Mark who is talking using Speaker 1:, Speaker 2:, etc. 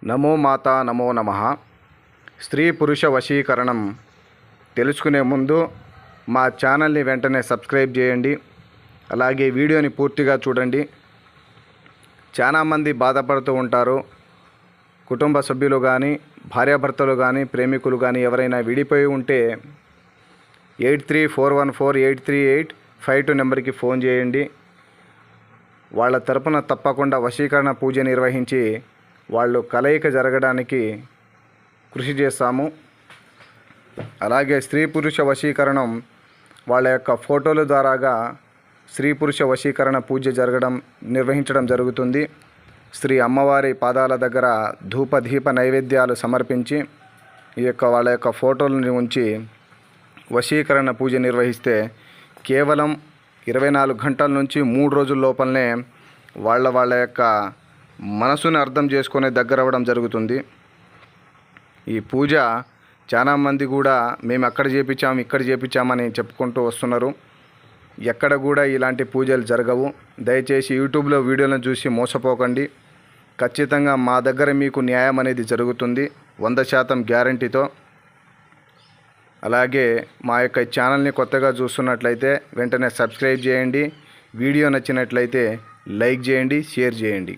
Speaker 1: నమో మాత నమో నమః. స్త్రీ పురుష వశీకరణం తెలుసుకునే ముందు మా ఛానల్ని వెంటనే సబ్స్క్రైబ్ చేయండి. అలాగే వీడియోని పూర్తిగా చూడండి. చాలామంది బాధపడుతూ ఉంటారు. కుటుంబ సభ్యులు కానీ, భార్యాభర్తలు కానీ, ప్రేమికులు కానీ ఎవరైనా విడిపోయి ఉంటే 8341483852 నెంబర్కి ఫోన్ చేయండి. వాళ్ళ తరపున తప్పకుండా వశీకరణ పూజ నిర్వహించి వాళ్ళు కలయిక జరగడానికి కృషి చేస్తాము. అలాగే స్త్రీ పురుష వశీకరణం వాళ్ళ యొక్క ఫోటోల ద్వారాగా స్త్రీ పురుష వశీకరణ పూజ నిర్వహించడం జరుగుతుంది. శ్రీ అమ్మవారి పాదాల దగ్గర ధూప దీప నైవేద్యాలు సమర్పించి వాళ్ళ యొక్క ఫోటోలను ఉంచి వశీకరణ పూజ నిర్వహిస్తే కేవలం 24 గంటల నుంచి 3 రోజుల లోపలనే వాళ్ళ యొక్క మనసుని అర్థం చేసుకునే దగ్గర అవ్వడం జరుగుతుంది. ఈ పూజ చాలామంది కూడా మేము అక్కడ చేపించాము ఇక్కడ చేపించామని చెప్పుకుంటూ వస్తున్నారు. ఎక్కడ కూడా ఇలాంటి పూజలు జరగవు. దయచేసి యూట్యూబ్లో వీడియోలను చూసి మోసపోకండి. ఖచ్చితంగా మా దగ్గర మీకు న్యాయం అనేది జరుగుతుంది 100% గ్యారంటీతో. అలాగే మా యొక్క ఛానల్ని కొత్తగా చూస్తున్నట్లయితే వెంటనే సబ్స్క్రైబ్ చేయండి. వీడియో నచ్చినట్లయితే లైక్ చేయండి, షేర్ చేయండి.